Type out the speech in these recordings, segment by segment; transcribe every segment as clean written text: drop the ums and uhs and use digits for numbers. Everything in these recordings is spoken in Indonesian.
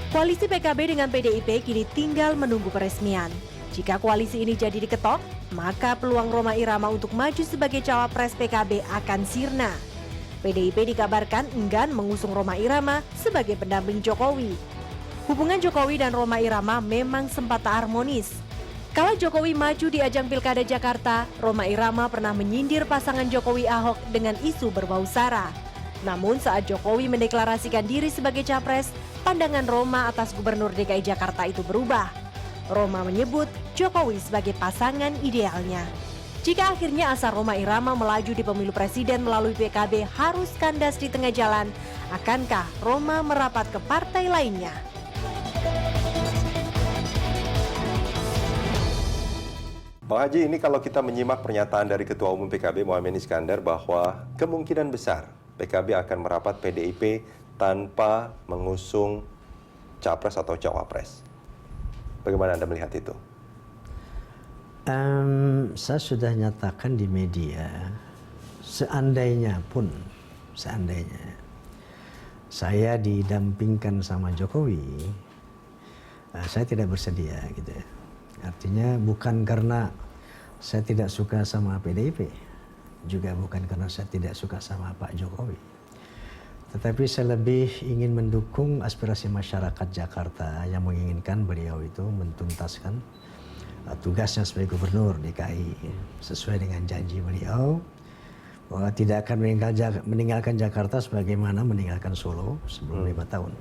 Koalisi PKB dengan PDIP kini tinggal menunggu peresmian. Jika koalisi ini jadi diketok, maka peluang Rhoma Irama untuk maju sebagai cawapres PKB akan sirna. PDIP dikabarkan enggan mengusung Rhoma Irama sebagai pendamping Jokowi. Hubungan Jokowi dan Rhoma Irama memang sempat tak harmonis. Kala Jokowi maju di ajang Pilkada Jakarta, Rhoma Irama pernah menyindir pasangan Jokowi Ahok dengan isu berbau sara. Namun saat Jokowi mendeklarasikan diri sebagai capres, pandangan Rhoma atas Gubernur DKI Jakarta itu berubah. Rhoma menyebut Jokowi sebagai pasangan idealnya. Jika akhirnya asa Rhoma Irama melaju di pemilu presiden melalui PKB harus kandas di tengah jalan, akankah Rhoma merapat ke partai lainnya? Bang Haji, ini kalau kita menyimak pernyataan dari Ketua Umum PKB Mohaimin Iskandar bahwa kemungkinan besar PKB akan merapat PDIP tanpa mengusung capres atau cawapres. Bagaimana Anda melihat itu? Saya sudah nyatakan di media, seandainya saya didampingkan sama Jokowi, saya tidak bersedia gitu ya. Artinya bukan karena saya tidak suka sama PDIP, juga bukan karena saya tidak suka sama Pak Jokowi. Tetapi saya lebih ingin mendukung aspirasi masyarakat Jakarta yang menginginkan beliau itu mentuntaskan tugasnya sebagai gubernur DKI sesuai dengan janji beliau bahwa tidak akan meninggalkan Jakarta sebagaimana meninggalkan Solo sebelum 5 tahun.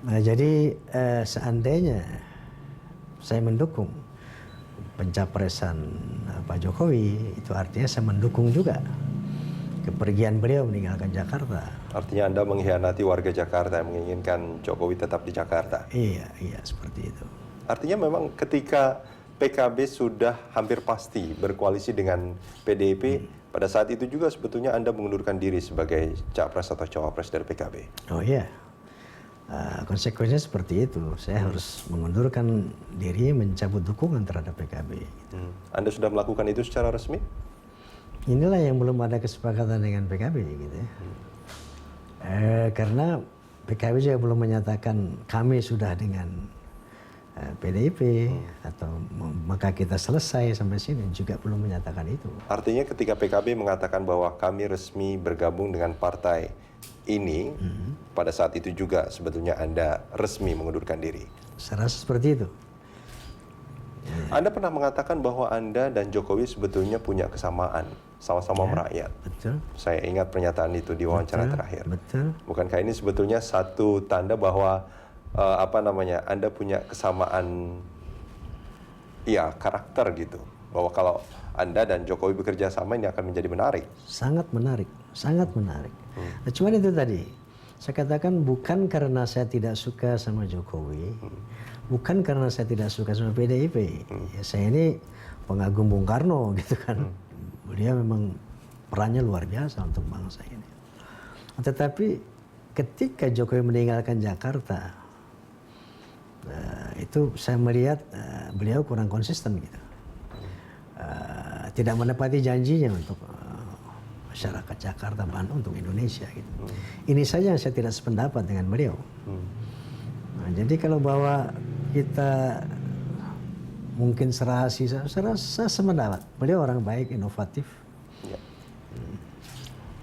Nah, jadi seandainya saya mendukung pencapresan Pak Jokowi, itu artinya saya mendukung juga kepergian beliau meninggalkan Jakarta. Artinya Anda mengkhianati warga Jakarta yang menginginkan Jokowi tetap di Jakarta. Iya, seperti itu. Artinya memang ketika PKB sudah hampir pasti berkoalisi dengan PDIP, pada saat itu juga sebetulnya Anda mengundurkan diri sebagai capres atau cawapres dari PKB. Oh iya, konsekuensinya seperti itu. Saya harus mengundurkan diri, mencabut dukungan terhadap PKB. Anda sudah melakukan itu secara resmi? Inilah yang belum ada kesepakatan dengan PKB gitu ya. Karena PKB juga belum menyatakan kami sudah dengan PDIP atau maka kita selesai sampai sini, juga belum menyatakan itu. Artinya ketika PKB mengatakan bahwa kami resmi bergabung dengan partai ini, pada saat itu juga sebetulnya Anda resmi mengundurkan diri. Saya rasa seperti itu. Anda pernah mengatakan bahwa Anda dan Jokowi sebetulnya punya kesamaan, sama-sama merakyat. Betul. Saya ingat pernyataan itu di wawancara terakhir. Betul. Bukankah ini sebetulnya satu tanda bahwa Anda punya kesamaan, ya karakter gitu, bahwa kalau Anda dan Jokowi bekerja sama ini akan menjadi menarik. Sangat menarik, sangat menarik. Nah, cuman itu tadi, saya katakan bukan karena saya tidak suka sama Jokowi, bukan karena saya tidak suka sama PDIP. Ya, saya ini pengagum Bung Karno gitu kan. Beliau memang perannya luar biasa untuk bangsa ini. Tetapi ketika Jokowi meninggalkan Jakarta, itu saya melihat beliau kurang konsisten gitu. Tidak menepati janjinya untuk masyarakat Jakarta, Bandung, untuk Indonesia gitu. Ini saja yang saya tidak sependapat dengan beliau. Nah, jadi kalau bahwa kita mungkin serasi, saya rasa sependapat. Beliau orang baik, inovatif. Ya.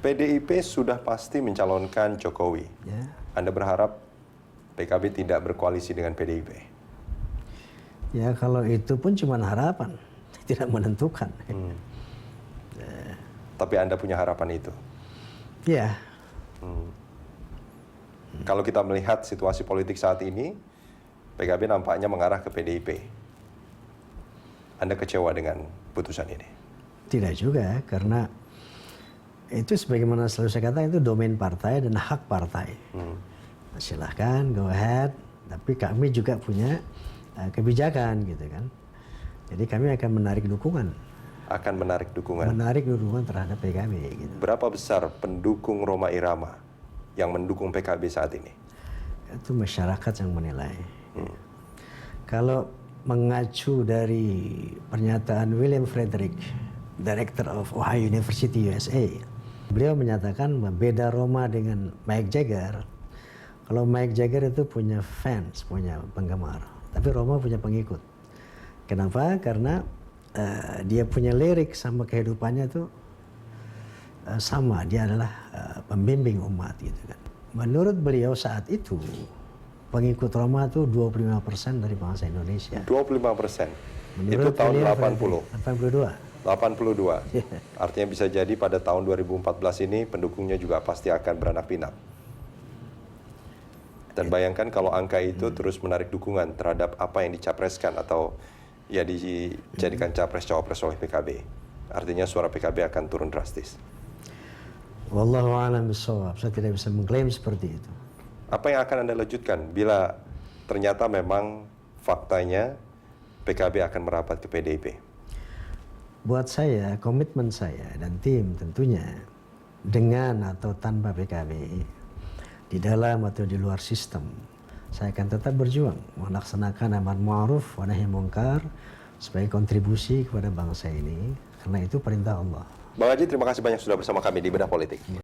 PDIP sudah pasti mencalonkan Jokowi. Ya. Anda berharap PKB tidak berkoalisi dengan PDIP? Ya kalau itu pun cuma harapan, tidak menentukan. Tapi Anda punya harapan itu? Ya. Kalau kita melihat situasi politik saat ini, PKB nampaknya mengarah ke PDIP. Anda kecewa dengan putusan ini? Tidak juga, karena itu sebagaimana selalu saya katakan, itu domain partai dan hak partai. Silahkan, go ahead. Tapi kami juga punya kebijakan gitu kan. Jadi kami akan menarik dukungan. Akan menarik dukungan? Menarik dukungan terhadap PKB gitu. Berapa besar pendukung Rhoma Irama yang mendukung PKB saat ini? Itu masyarakat yang menilai. Kalau mengacu dari pernyataan William Frederick, Director of Ohio University USA, beliau menyatakan beda Rhoma dengan Mick Jagger. Kalau Mick Jagger itu punya fans, punya penggemar, tapi Roma punya pengikut. Kenapa? Karena dia punya lirik sama kehidupannya itu sama. Dia adalah pembimbing umat gitu kan. Menurut beliau saat itu pengikut Roma itu 25% dari bangsa Indonesia. 25%. Itu tahun 80. 82. 82. Artinya bisa jadi pada tahun 2014 ini pendukungnya juga pasti akan beranak pinak. Dan bayangkan kalau angka itu terus menarik dukungan terhadap apa yang dicapreskan atau ya dijadikan capres-cawapres oleh PKB. Artinya suara PKB akan turun drastis. Wallahu a'lam bishawab. Saya tidak bisa mengklaim seperti itu. Apa yang akan Anda lanjutkan bila ternyata memang faktanya PKB akan merapat ke PDIP? Buat saya, komitmen saya dan tim tentunya dengan atau tanpa PKB, di dalam atau di luar sistem, saya akan tetap berjuang melaksanakan amar ma'ruf wa nahi munkar sebagai kontribusi kepada bangsa ini, karena itu perintah Allah. Bang Haji, terima kasih banyak sudah bersama kami di Bedah Politik.